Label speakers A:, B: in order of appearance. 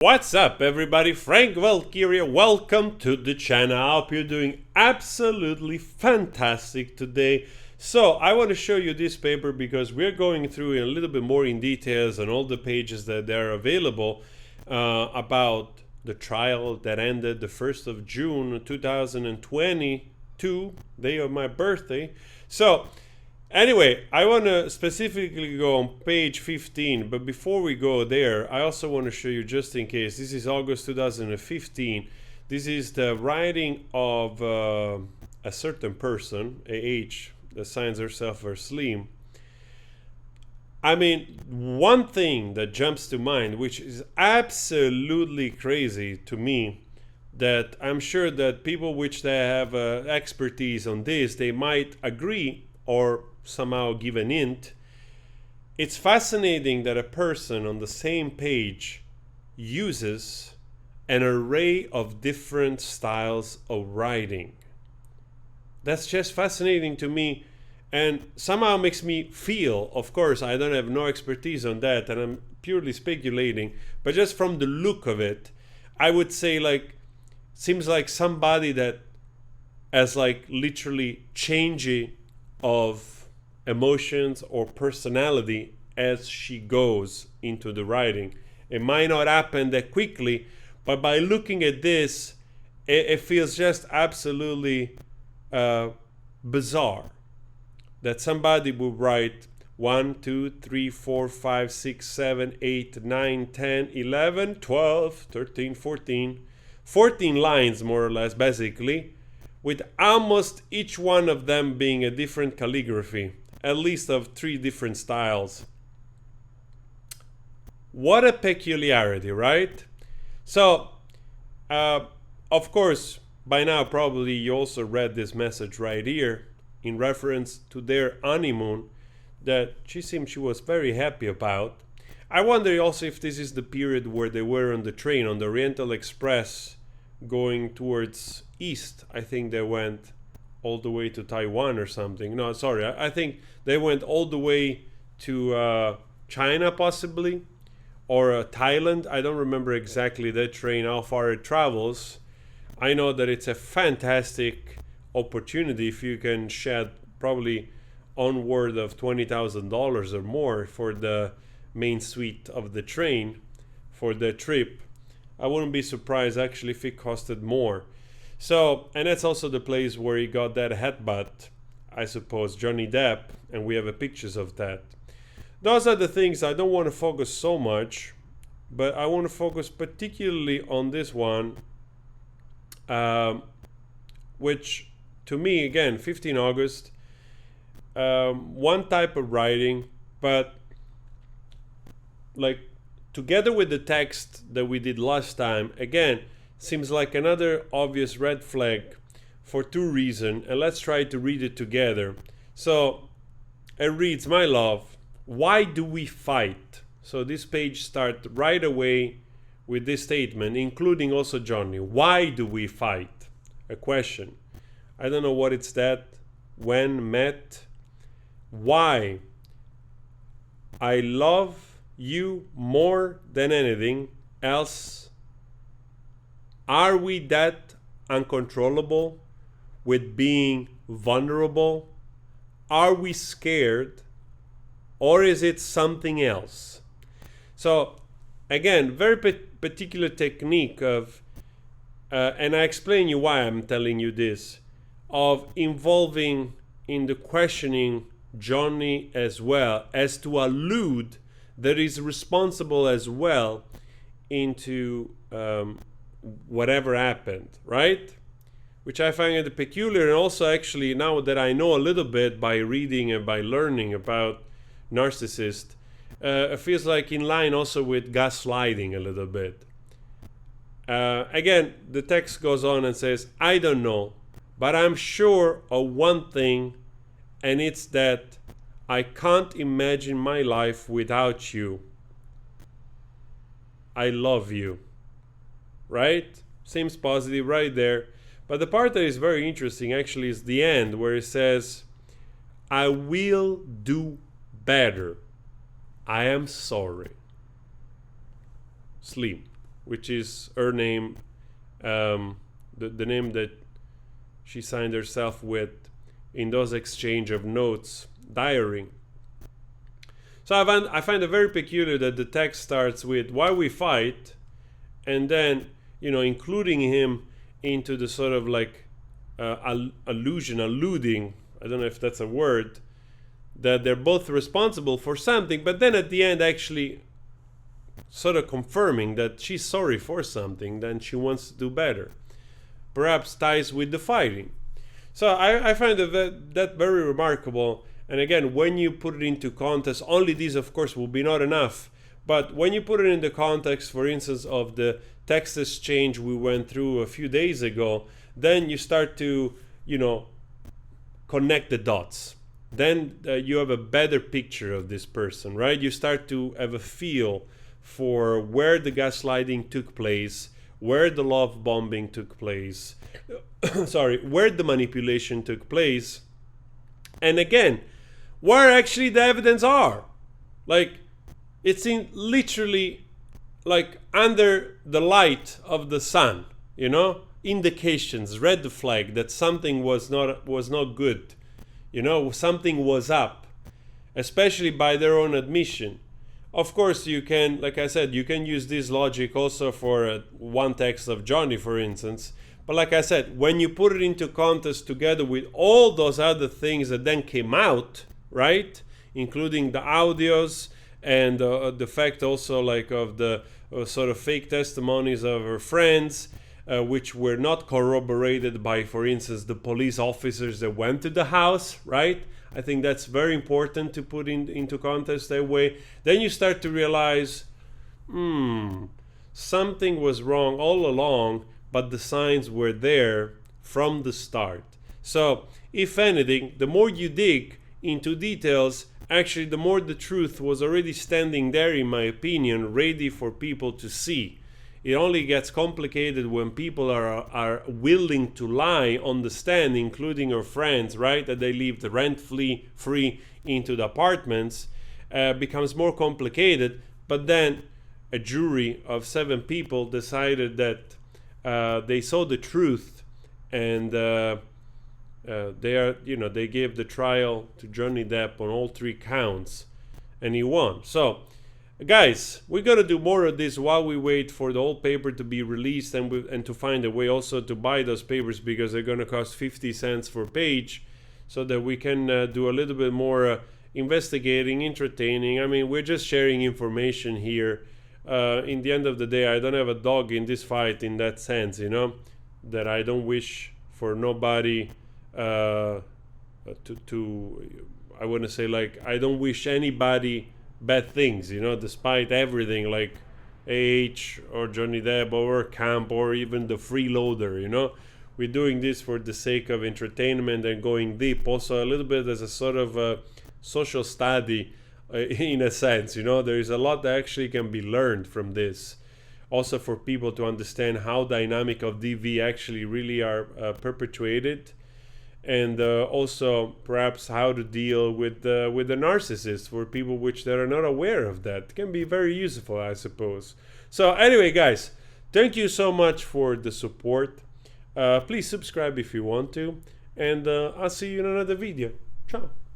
A: What's up, everybody? Frank Valkyria. Welcome to the channel. I hope you're doing absolutely fantastic today. So I want to show you this paper because we're going through a little bit more in details on all the pages that are available about the trial that ended the 1st of June 2022, day of my birthday. So anyway, I want to specifically go on page 15, but before we go there, I also want to show you, just in case, this is August 2015. This is the writing of a certain person, A.H., that signs herself as Slim. I mean, one thing that jumps to mind, which is absolutely crazy to me, that I'm sure that people which they have expertise on this, they might agree or somehow give an hint. It's fascinating that a person on the same page uses an array of different styles of writing. That's just fascinating to me, and somehow makes me feel, of course I don't have no expertise on that and I'm purely speculating, but just from the look of it, I would say, like, seems like somebody that has like literally changing of emotions or personality as she goes into the writing. It might not happen that quickly, but by looking at this, it feels just absolutely bizarre that somebody would write 1, 2, 3, 4, 5, 6, 7, 8, 9, 10, 11, 12, 13, 14 lines more or less, basically, with almost each one of them being a different calligraphy, at least of 3 different styles. What a peculiarity, right? So, of course, by now probably you also read this message right here in reference to their honeymoon that she was very happy about. I wonder also if this is the period where they were on the train, on the Oriental Express, going towards east. I think they went all the way to Taiwan or something. No, sorry, I think they went all the way to China possibly, or Thailand. I don't remember exactly that train, how far it travels. I know that it's a fantastic opportunity if you can shed probably onward of $20,000 or more for the main suite of the train for the trip. I wouldn't be surprised actually if it costed more. So, and that's also the place where he got that headbutt, I suppose, Johnny Depp, and we have pictures of that. Those are the things I don't want to focus so much, but I want to focus particularly on this one, which to me, again, 15 August, one type of writing, but like together with the text that we did last time, again, seems like another obvious red flag for 2 reasons, and let's try to read it together. So it reads, "My love, why do we fight?" So this page starts right away with this statement, including also Johnny. Why do we fight? A question. I don't know what it's that. When, met. Why? I love you more than anything else. Are we that uncontrollable with being vulnerable? Are we scared? Or is it something else? So again, very particular technique of, and I explain you why I'm telling you this, of involving in the questioning Johnny as well, as to allude that is responsible as well into whatever happened, right? Which I find it peculiar, and also actually now that I know a little bit by reading and by learning about narcissists, it feels like in line also with gaslighting a little bit. Again, the text goes on and says, I don't know, but I'm sure of one thing, and it's that I can't imagine my life without you. I love you. Right? Seems positive right there. But the part that is very interesting actually is the end, where it says, I will do better. I am sorry. Slim. which is her name, the name that she signed herself with in those exchange of notes, diary. So I find it very peculiar that the text starts with "why we fight," and then, you know, including him into the sort of like alluding, I don't know if that's a word, that they're both responsible for something, but then at the end actually sort of confirming that she's sorry for something, then she wants to do better. Perhaps ties with the fighting. So I find that very remarkable. And again, when you put it into context, only these of course will be not enough, but when you put it in the context, for instance, of the text exchange we went through a few days ago, then you start to, you know, connect the dots. Then you have a better picture of this person, right? You start to have a feel for where the gaslighting took place, where the love bombing took place, where the manipulation took place, and again, where actually the evidence are. Like, it's in literally like under the light of the sun, you know, indications, red flag that something was not good, you know, something was up, especially by their own admission. Of course, you can, like I said, you can use this logic also for one text of Johnny, for instance. But like I said, when you put it into context together with all those other things that then came out, right, including the audios and the fact also like of the sort of fake testimonies of her friends, which were not corroborated by, for instance, the police officers that went to the house, right? I think that's very important to put into context that way. Then you start to realize, something was wrong all along, but the signs were there from the start. So, if anything, the more you dig into details, actually the more the truth was already standing there, in my opinion, ready for people to see. It only gets complicated when people are willing to lie on the stand, including your friends, right? That they lived rent-free into the apartments, becomes more complicated. But then a jury of 7 people decided that they saw the truth, and they gave the trial to Johnny Depp on all 3 counts, and he won. So, guys, we're gonna do more of this while we wait for the whole paper to be released, and to find a way also to buy those papers, because they're gonna cost 50 cents per page, so that we can do a little bit more investigating, entertaining. I mean, we're just sharing information here. In the end of the day, I don't have a dog in this fight in that sense, you know, that I don't wish for nobody I want to say, like, I don't wish anybody bad things, you know, despite everything, like AH or Johnny Depp or Camp or even the freeloader, you know. We're doing this for the sake of entertainment and going deep, also a little bit as a sort of a social study, in a sense, you know. There is a lot that actually can be learned from this, also for people to understand how dynamic of DV actually really are perpetuated, and also perhaps how to deal with the narcissist for people which that are not aware of that. It can be very useful, I suppose. So anyway, guys, thank you so much for the support. Please subscribe if you want to, and I'll see you in another video. Ciao.